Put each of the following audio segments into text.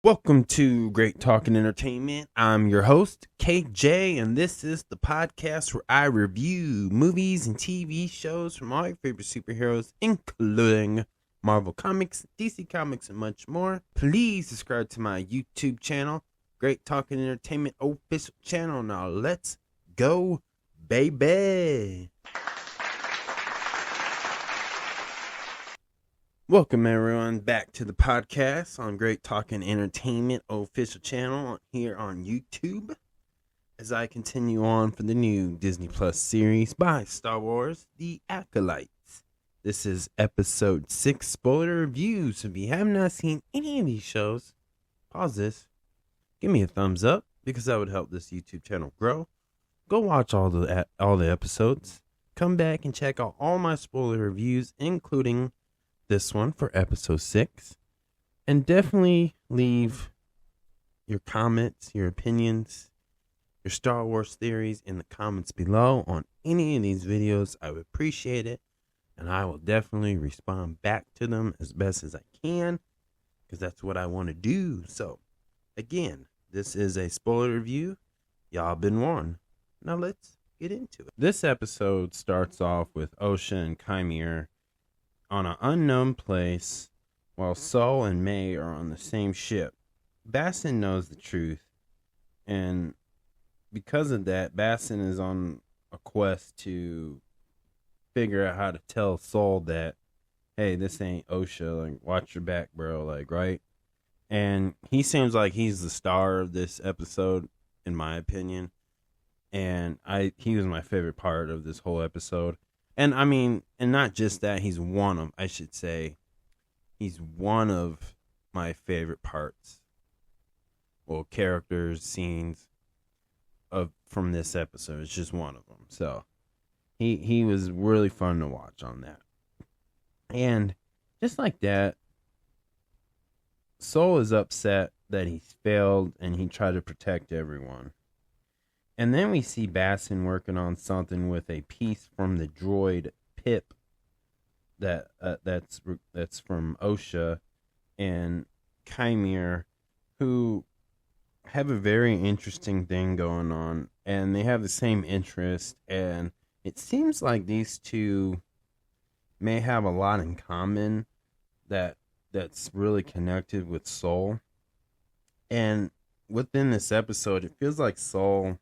Welcome to Great Talking Entertainment. I'm your host, KJ, and this is the podcast where I review movies and TV shows from all your favorite superheroes, including Marvel Comics, DC Comics, and much more. Please subscribe to my YouTube channel, Great Talking Entertainment official channel. Now let's go, baby. Welcome everyone back to the podcast on Great Talking Entertainment official channel here on YouTube as I continue on for the new Disney Plus series by Star Wars, The Acolyte. This is episode 6 spoiler review, so if you have not seen any of these shows, pause this, give me a thumbs up because that would help this YouTube channel grow. Go watch all the episodes, come back and check out all my spoiler reviews, including this one for episode 6, and definitely leave your comments, your opinions, your Star Wars theories in the comments below on any of these videos. I would appreciate it, and I will definitely respond back to them as best as I can, because that's what I want to do. So again, this is a spoiler review. Y'all been warned. Now let's get into it. This episode starts off with Osha and Chimera on an unknown place while Saul and May are on the same ship. Bassin knows the truth, and because of that, Bassin is on a quest to figure out how to tell Saul that, hey, this ain't Osha, like, watch your back, bro, like, right? And he seems like he's the star of this episode, in my opinion, and he was my favorite part of this whole episode. And I mean, and not just that, he's one of my favorite parts, well, characters, scenes from this episode. It's just one of them. So he was really fun to watch on that. And just like that, Soul is upset that he's failed and he tried to protect everyone. And then we see Bassin working on something with a piece from the droid Pip that's from Osha and Chimera, who have a very interesting thing going on, and they have the same interest, and it seems like these two may have a lot in common that's really connected with Soul. And within this episode, it feels like Soul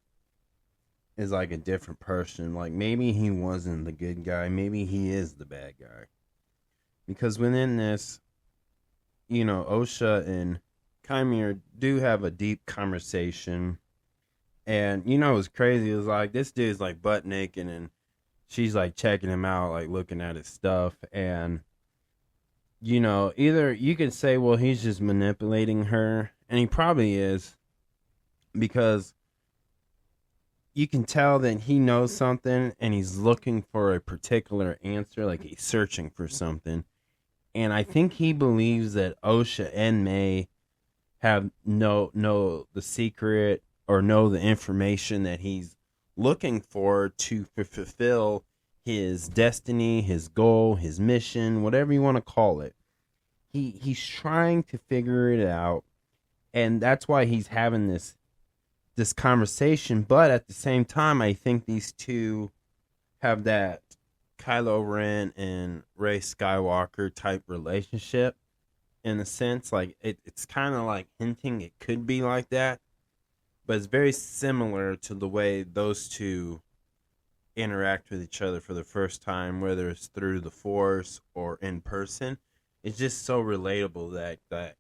is like a different person. Like, maybe he wasn't the good guy, maybe he is the bad guy, because within this, you know, Osha and Chimera do have a deep conversation. And you know, it was crazy, it was like this dude's like butt naked and she's like checking him out, like looking at his stuff. And you know, either you could say, well, he's just manipulating her, and he probably is, because you can tell that he knows something and he's looking for a particular answer, like he's searching for something. And I think he believes that Osha and May have know the secret or know the information that he's looking for to fulfill his destiny, his goal, his mission, whatever you want to call it. He's trying to figure it out, and that's why he's having this conversation. But at the same time, I think these two have that Kylo Ren and Rey Skywalker type relationship, in a sense. Like it's kind of like hinting it could be like that, but it's very similar to the way those two interact with each other for the first time, whether it's through the Force or in person. It's just so relatable that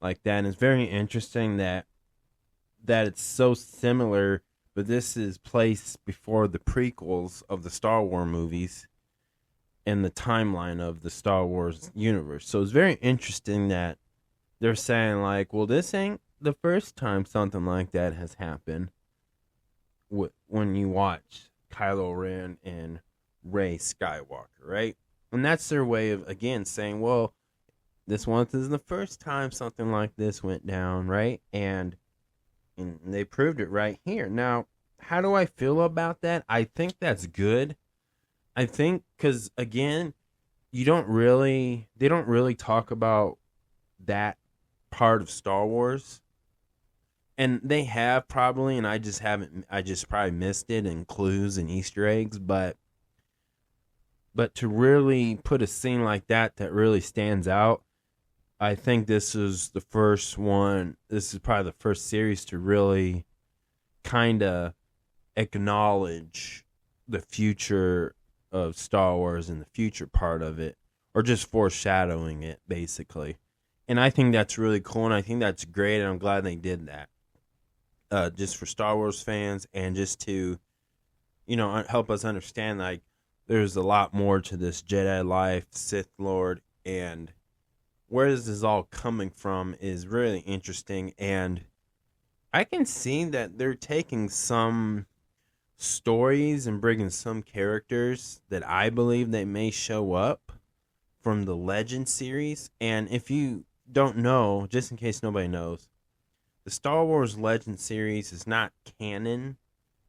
like that. And it's very interesting that it's so similar, but this is placed before the prequels of the Star Wars movies and the timeline of the Star Wars universe. So it's very interesting that they're saying, like, well, this ain't the first time something like that has happened when you watch Kylo Ren and Rey Skywalker, right? And that's their way of, again, saying, well, this isn't the first time something like this went down, right? And they proved it right here. Now, how do I feel about that? I think that's good. I think because, again, they don't really talk about that part of Star Wars. And they have probably, and I just probably missed it in clues and Easter eggs, but to really put a scene like that really stands out, I think this is the first one. This is probably the first series to really kind of acknowledge the future of Star Wars and the future part of it, or just foreshadowing it, basically. And I think that's really cool, and I think that's great, and I'm glad they did that. Just for Star Wars fans, and just to, help us understand, like, there's a lot more to this Jedi life, Sith Lord, and where this is all coming from is really interesting. And I can see that they're taking some stories and bringing some characters that I believe they may show up from the Legend series. And if you don't know, just in case nobody knows, the Star Wars Legend series is not canon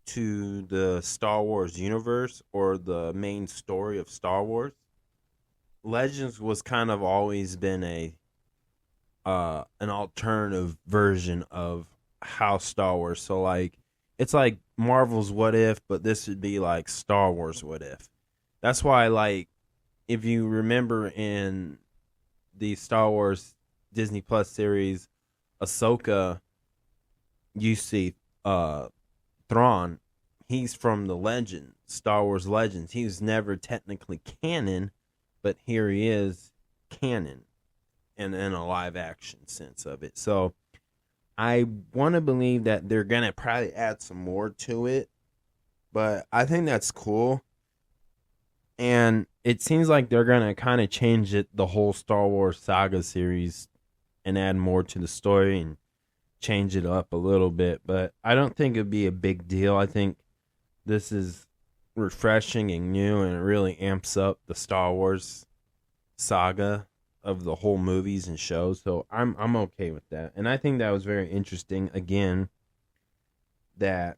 to the Star Wars universe or the main story of Star Wars. Legends was kind of always been an alternative version of how Star Wars. So like, it's like Marvel's What If, but this would be like Star Wars What If. That's why, like, if you remember in the Star Wars Disney Plus series, Ahsoka, you see Thrawn, he's from the Legend, Star Wars Legends. He was never technically canon, but here he is canon in a live action sense of it. So I want to believe that they're going to probably add some more to it, but I think that's cool. And it seems like they're going to kind of change the whole Star Wars saga series, and add more to the story and change it up a little bit. But I don't think it'd be a big deal. I think this is refreshing and new, and it really amps up the Star Wars saga of the whole movies and shows. So I'm okay with that. And I think that was very interesting, again, that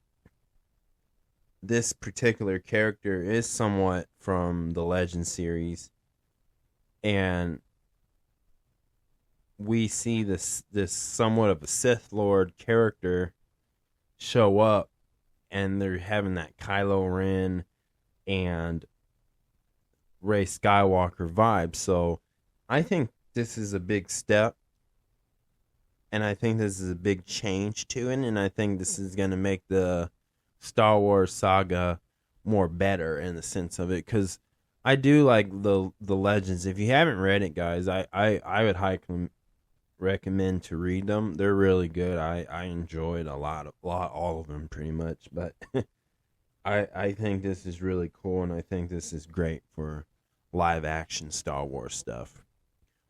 this particular character is somewhat from the Legend series, and we see this somewhat of a Sith Lord character show up, and they're having that Kylo Ren and Rey Skywalker vibe. So I think this is a big step, and I think this is a big change to it, and I think this is going to make the Star Wars saga more better in the sense of it, because I do like the Legends. If you haven't read it, guys, I would highly recommend to read them. They're really good. I enjoyed a lot, all of them pretty much. But I think this is really cool, and I think this is great for live action Star Wars stuff,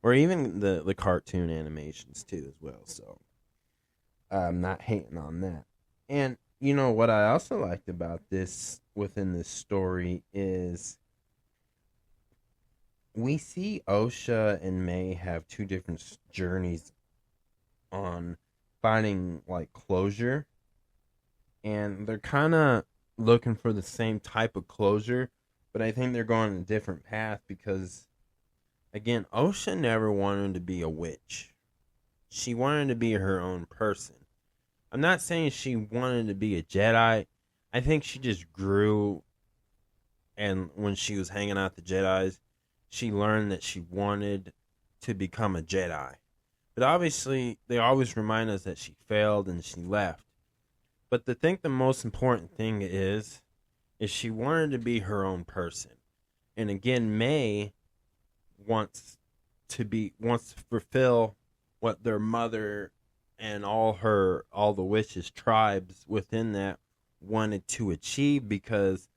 or even the cartoon animations too as well. So I'm not hating on that. And you know what I also liked about this within this story is we see Osha and May have two different journeys on finding like closure, and they're kind of looking for the same type of closure, but I think they're going a different path because, again, Osha never wanted to be a witch. She wanted to be her own person. I'm not saying she wanted to be a Jedi. I think she just grew, and when she was hanging out with the Jedis, she learned that she wanted to become a Jedi. But obviously, they always remind us that she failed and she left. But I think the most important thing is she wanted to be her own person. And again, May wants to fulfill what their mother and all the witches tribes within that wanted to achieve, because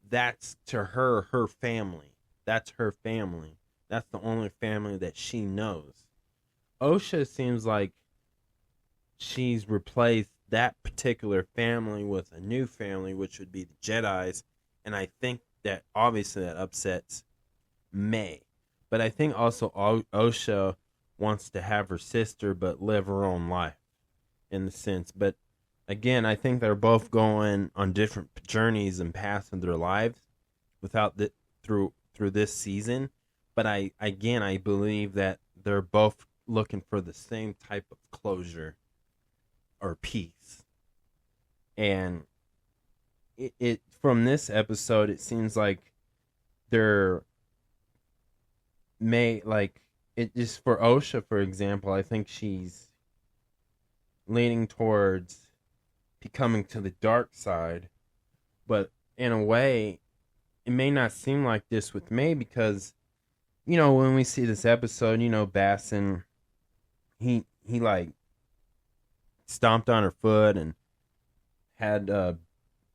that's to her family. That's her family. That's the only family that she knows. Osha seems like she's replaced that particular family with a new family, which would be the Jedis, and I think that obviously that upsets May. But I think also Osha wants to have her sister but live her own life in the sense. But again, I think they're both going on different journeys and paths in their lives through this season. But I believe that they're both looking for the same type of closure or peace. And it from this episode, it seems like they're may like it just for Osha, for example. I think she's leaning towards becoming to the dark side, but in a way, it may not seem like this with May because when we see this episode, Basson, he like stomped on her foot and had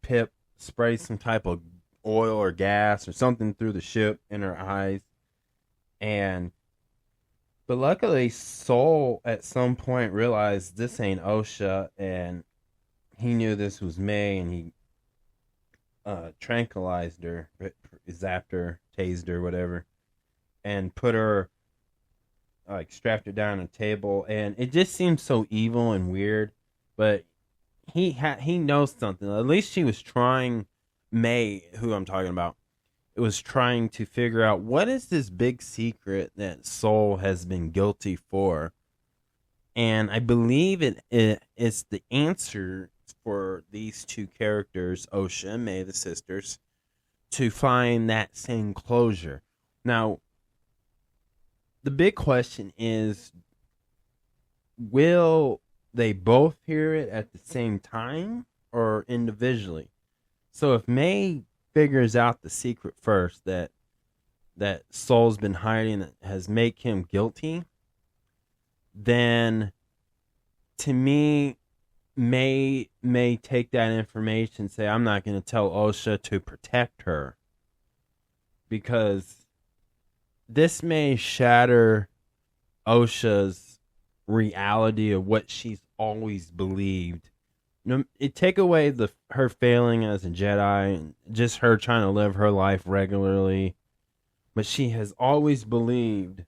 Pip spray some type of oil or gas or something through the ship in her eyes. But luckily Soul at some point realized this ain't Osha, and he knew this was May, and he tranquilized her, zapped her, tased her, whatever, and put her, like, strapped her down on a table. And it just seems so evil and weird, but he knows something. At least she was trying. May, who I'm talking about, it was trying to figure out what is this big secret that Soul has been guilty for. And I believe it's the answer for these two characters, Osha and May, the sisters, to find that same closure. Now, the big question is, will they both hear it at the same time or individually? So if May figures out the secret first that Soul's been hiding that has made him guilty, then to me, May take that information and say, I'm not going to tell Osha to protect her, because this may shatter Osha's reality of what she's always believed. It take away her failing as a Jedi and just her trying to live her life regularly, but she has always believed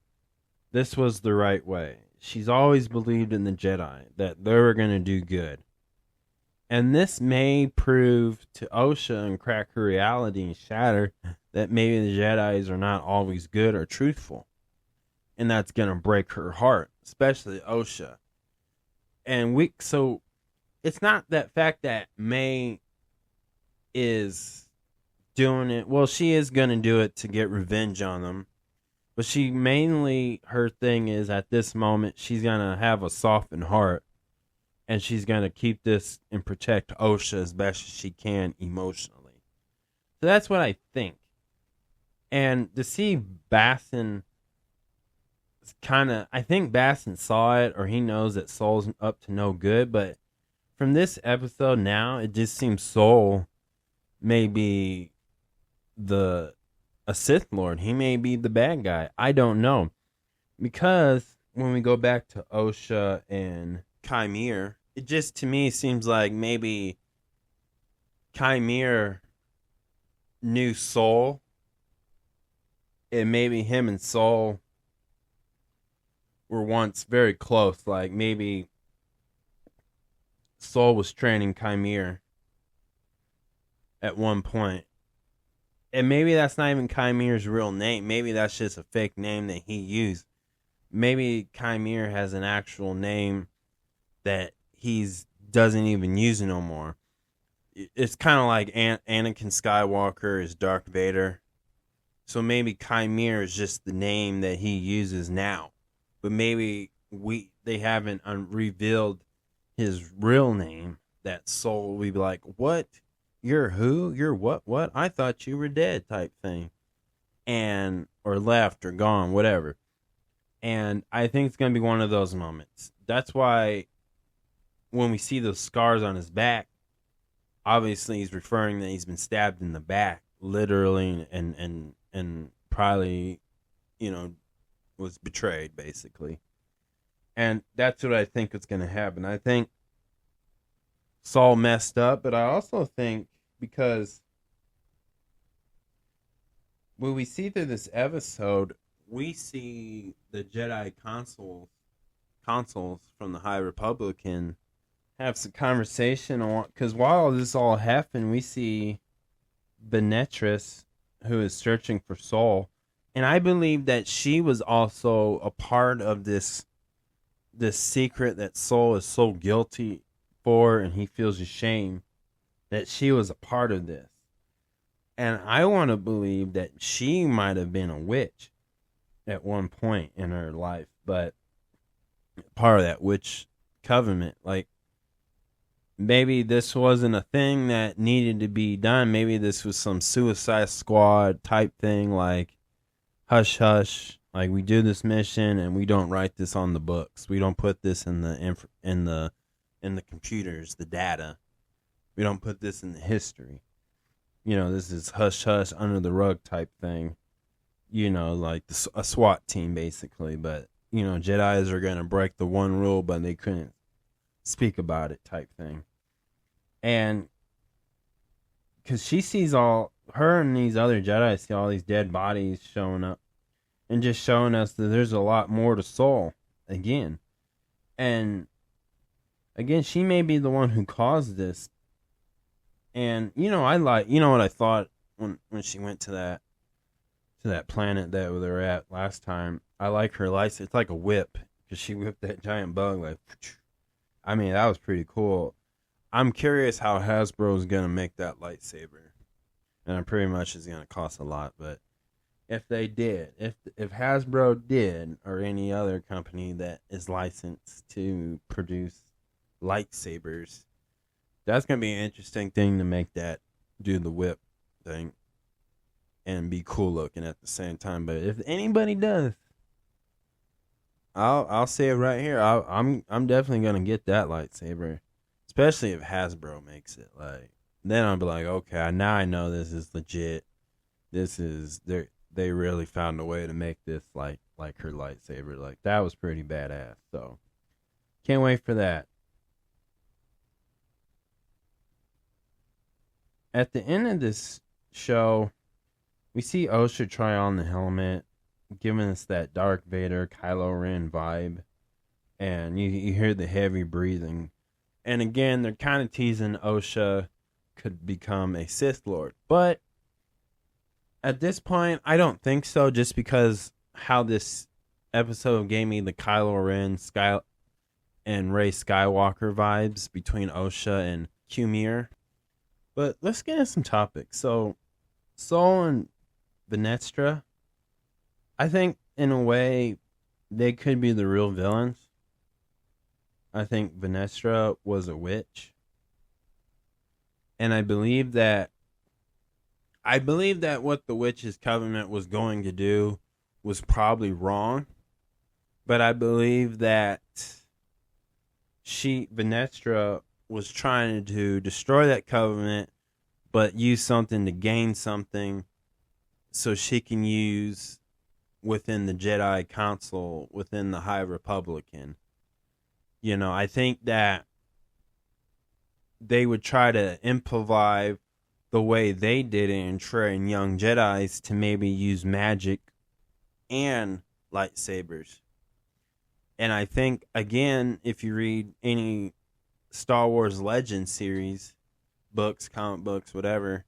this was the right way. She's always believed in the Jedi, that they were going to do good. And this may prove to Osha and crack her reality and shatter that maybe the Jedis are not always good or truthful. And that's going to break her heart, especially Osha. And so it's not that fact that May is doing it. Well, she is going to do it to get revenge on them. But her thing is, at this moment, she's going to have a softened heart. And she's going to keep this and protect Osha as best as she can emotionally. So that's what I think. And to see Basson I think Basson saw it, or he knows that Soul's up to no good. But from this episode now, it just seems Soul may be a Sith Lord. He may be the bad guy. I don't know. Because when we go back to Osha and Chimere, it just to me seems like maybe Chimere knew Soul, and maybe him and Soul were once very close. Like maybe Soul was training Chimere at one point. And maybe that's not even Chimere's real name. Maybe that's just a fake name that he used. Maybe Chimere has an actual name that he's doesn't even use no more. It's kind of like Anakin Skywalker is Darth Vader. So maybe Chimere is just the name that he uses now. But maybe they haven't revealed his real name. That Soul will be like, what? You're who? You're what? What? I thought you were dead, type thing. Or left or gone, whatever. And I think it's going to be one of those moments. That's why when we see those scars on his back, obviously he's referring that he's been stabbed in the back, literally, and probably, was betrayed, basically. And that's what I think is going to happen. I think Saul messed up, but I also think because when we see through this episode, we see the Jedi consuls from the High Republican have some conversation on, because while this all happened, we see Benetress, who is searching for Saul, and I believe that she was also a part of this this secret that Soul is so guilty for, and he feels ashamed that she was a part of this. And I want to believe that she might have been a witch at one point in her life, but part of that witch covenant. Like, maybe this wasn't a thing that needed to be done. Maybe this was some Suicide Squad type thing, like, hush hush, like, we do this mission and we don't write this on the books. We don't put this in the computers, the data. We don't put this in the history. This is hush hush, under the rug type thing. Like a SWAT team basically. But Jedis are gonna break the one rule, but they couldn't speak about it type thing. And because she sees her and these other Jedi see all these dead bodies showing up, and just showing us that there's a lot more to Soul again. And again, she may be the one who caused this. And what I thought when she went to that planet that they were at last time. I like her license. It's like a whip, because she whipped that giant bug like. I mean, that was pretty cool. I'm curious how Hasbro's gonna make that lightsaber, and I'm pretty much it's gonna cost a lot. But if they did, if Hasbro did, or any other company that is licensed to produce lightsabers, that's gonna be an interesting thing to make that do the whip thing and be cool looking at the same time. But if anybody does, I'll say it right here. I'm definitely gonna get that lightsaber. Especially if Hasbro makes it, like, then I'll be like, okay, now I know this is legit. They really found a way to make this like her lightsaber. Like, that was pretty badass. So can't wait for that. At the end of this show, we see Osha try on the helmet, giving us that Darth Vader, Kylo Ren vibe, and you hear the heavy breathing. And again, they're kind of teasing Osha could become a Sith Lord. But at this point, I don't think so, just because how this episode gave me the Kylo Ren and Rey Skywalker vibes between Osha and Qmir. But let's get into some topics. So, Soul and Venestra, I think in a way they could be the real villains. I think Venestra was a witch. And I believe that what the witch's covenant was going to do was probably wrong. But I believe that Venestra was trying to destroy that covenant, but use something to gain something, so she can use within the Jedi Council, within the High Republican. I think that they would try to improvise the way they did it and train young Jedis to maybe use magic and lightsabers. And I think, again, if you read any Star Wars Legend series, books, comic books, whatever,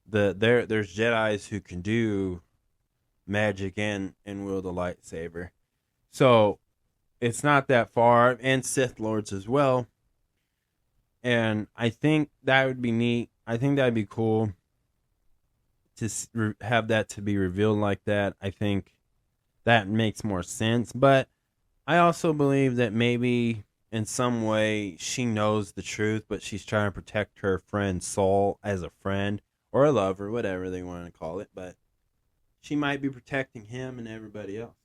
there's Jedis who can do magic and wield a lightsaber. So it's not that far, and Sith Lords as well. And I think that would be neat. I think that'd be cool to have that to be revealed like that. I think that makes more sense. But I also believe that maybe in some way she knows the truth, but she's trying to protect her friend Soul as a friend or a lover, whatever they want to call it. But she might be protecting him and everybody else.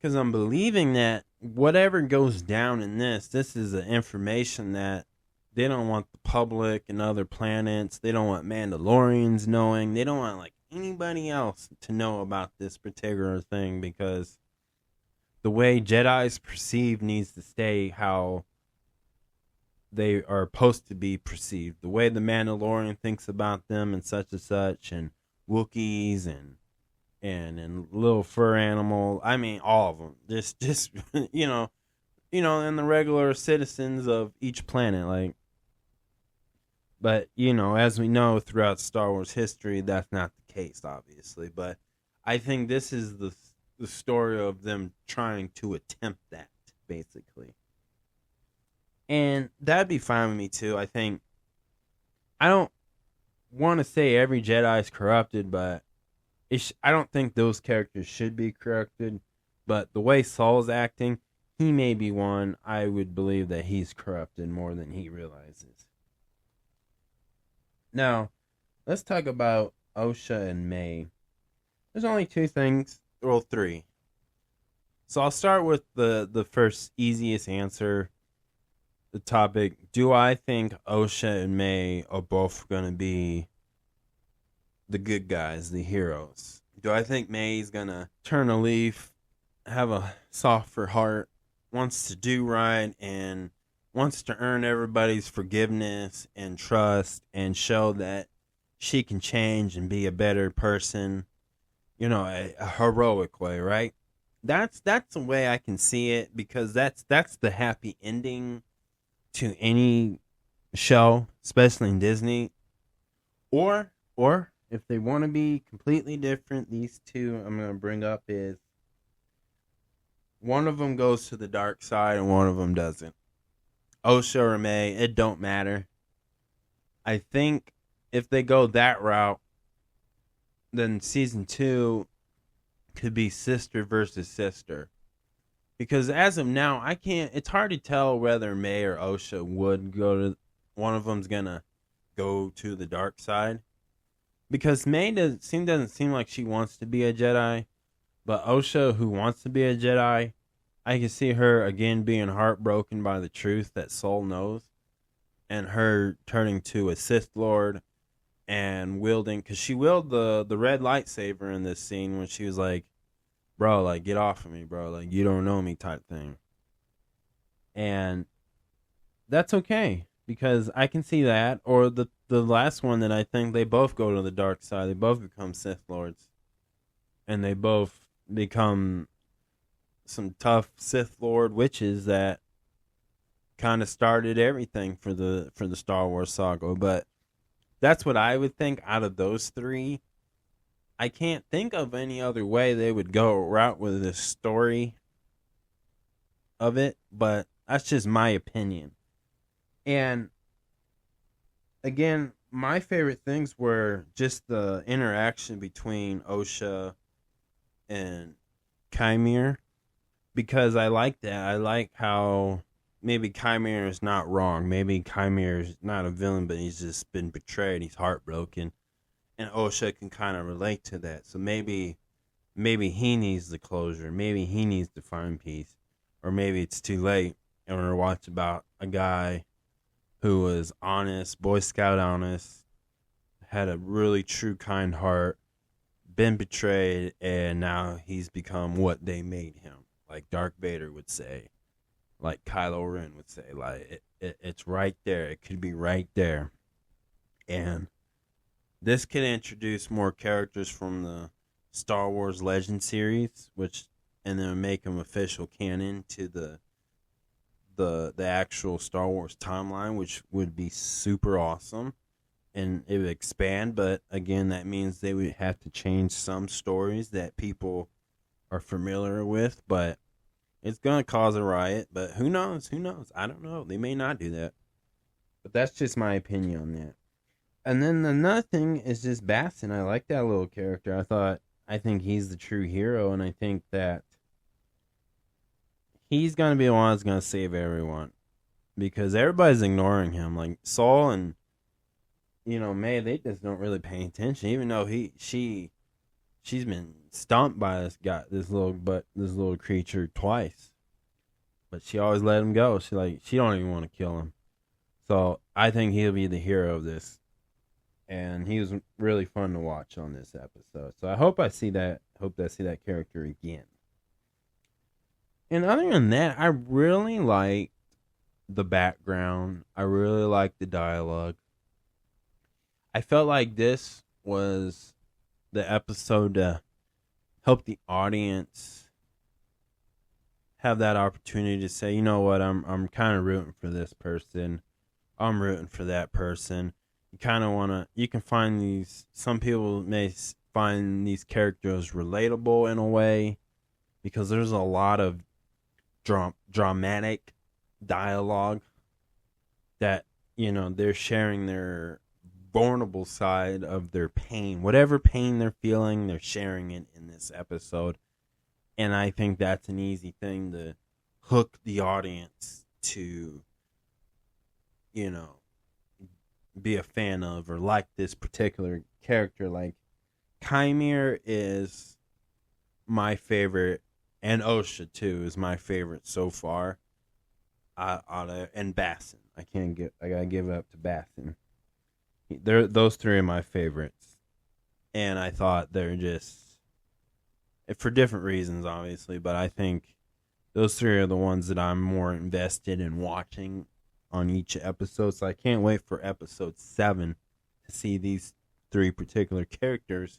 Because I'm believing that whatever goes down in this is the information that they don't want the public and other planets. They don't want Mandalorians knowing. They don't want anybody else to know about this particular thing, because the way Jedi's perceived needs to stay how they are supposed to be perceived. The way the Mandalorian thinks about them and such, and Wookiees and little fur animal. I mean, all of them. Just and the regular citizens of each planet, But, as we know throughout Star Wars history, that's not the case, obviously. But I think this is the story of them trying to attempt that. basically. And that'd be fine with me too. I don't want to say every Jedi is corrupted, but I don't think those characters should be corrupted. But the way Saul's acting, he may be one. I would believe that he's corrupted more than he realizes. Now, let's talk about Osha and May. There's only two things, well, three. So I'll start with the first easiest answer. The topic: do I think Osha and May are both going to be the good guys, the heroes? Do I think May's going to turn a leaf, have a softer heart, wants to do right, and wants to earn everybody's forgiveness and trust and show that she can change and be a better person, a heroic way, right? That's the way I can see it, because that's the happy ending to any show, especially in Disney. Or if they want to be completely different, these two I'm going to bring up is one of them goes to the dark side and one of them doesn't. Osha or May, it don't matter. I think if they go that route, then season 2 could be sister versus sister. Because as of now, it's hard to tell whether May or Osha would go to, one of them's gonna go to the dark side. Because May doesn't seem like she wants to be a Jedi, but Osha, who wants to be a Jedi, I can see her again being heartbroken by the truth that Soul knows, and her turning to a Sith Lord and wielding, because she wielded the red lightsaber in this scene when she was like, bro, like, get off of me, bro, like, you don't know me type thing. And that's okay, because I can see that. Or the last one that I think they both go to the dark side. They both become Sith Lords. And they both become some tough Sith Lord witches that kind of started everything for the Star Wars saga. But that's what I would think out of those three. I can't think of any other way they would go route with this story of it, but that's just my opinion. And again, my favorite things were just the interaction between Osha and Chimere, because I like that. I like how maybe Chimere is not wrong. Maybe Chimere is not a villain, but he's just been betrayed. He's heartbroken. And Osha can kind of relate to that. So maybe he needs the closure. Maybe he needs to find peace. Or maybe it's too late and we're watching about a guy who was honest, Boy Scout honest, had a really true, kind heart, been betrayed, and now he's become what they made him. Like Darth Vader would say. Like Kylo Ren would say. Like, it's right there. It could be right there. And this could introduce more characters from the Star Wars Legend series, and then make them official canon to the actual Star Wars timeline, which would be super awesome, and it would expand. But again, that means they would have to change some stories that people are familiar with. But it's gonna cause a riot. But who knows? I don't know. They may not do that. But that's just my opinion on that. And then another thing is just Bastion. I like that little character. I think he's the true hero, and I think that he's going to be the one that's going to save everyone. Because everybody's ignoring him. Like Saul and, May, they just don't really pay attention. Even though she's been stomped by this little creature twice. But she always let him go. She don't even want to kill him. So I think he'll be the hero of this. And he was really fun to watch on this episode. So I hope I see that character again. And other than that, I really liked the background. I really liked the dialogue. I felt like this was the episode to help the audience have that opportunity to say, you know what, I'm kind of rooting for this person. I'm rooting for that person. You kind of you can find some people may find these characters relatable in a way, because there's a lot of dramatic dialogue that, they're sharing their vulnerable side of their pain. Whatever pain they're feeling, they're sharing it in this episode. And I think that's an easy thing to hook the audience to, be a fan of or like this particular character. Like, Chimere is my favorite, and Osha too is my favorite so far. And Bassin. I gotta give it up to Bassin. Those three are my favorites. And I thought they're just, for different reasons, obviously, but I think those three are the ones that I'm more invested in watching on each episode. So I can't wait for episode 7 to see these three particular characters,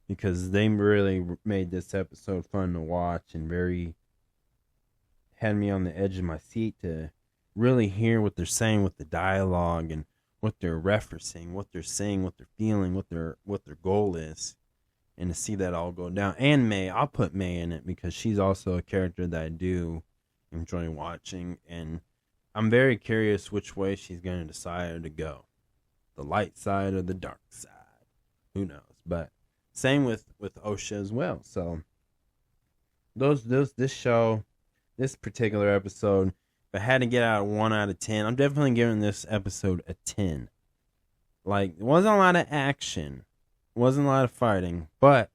because they really made this episode fun to watch and had me on the edge of my seat to really hear what they're saying with the dialogue and what they're referencing, what they're saying, what they're feeling, what their goal is, and to see that all go down. And May, I'll put May in it because she's also a character that I do enjoy watching, and I'm very curious which way she's going to decide to go, the light side or the dark side. Who knows? But same with Osha as well. So this show, this particular episode, if I had to get out of 1 out of 10, I'm definitely giving this episode a 10. Like, it wasn't a lot of action, wasn't a lot of fighting, but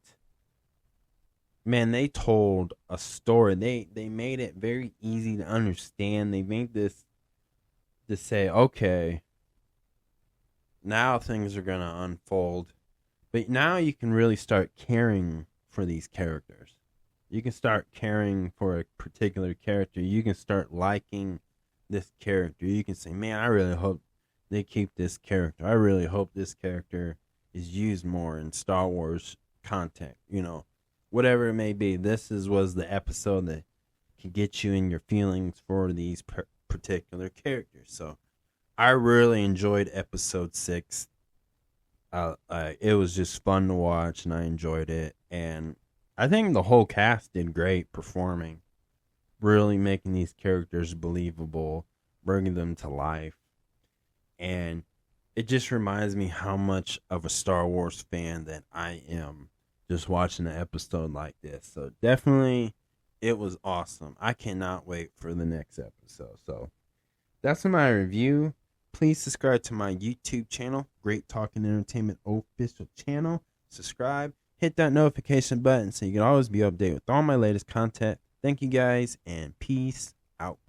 man, they told a story. They made it very easy to understand. They made this to say, okay, now things are gonna unfold, but now you can really start caring for these characters. You can start caring for a particular character. You can start liking this character. You can say, man, I really hope they keep this character. I really hope this character is used more in Star Wars content. Whatever it may be. Was the episode that can get you in your feelings for these particular characters. So I really enjoyed episode 6. It was just fun to watch, and I enjoyed it. And I think the whole cast did great performing, really making these characters believable, bringing them to life. And it just reminds me how much of a Star Wars fan that I am just watching an episode like this. So definitely, it was awesome. I cannot wait for the next episode. So that's my review. Please subscribe to my YouTube channel, Great Talking Entertainment official channel. Subscribe. Hit that notification button so you can always be updated with all my latest content. Thank you guys, and peace out.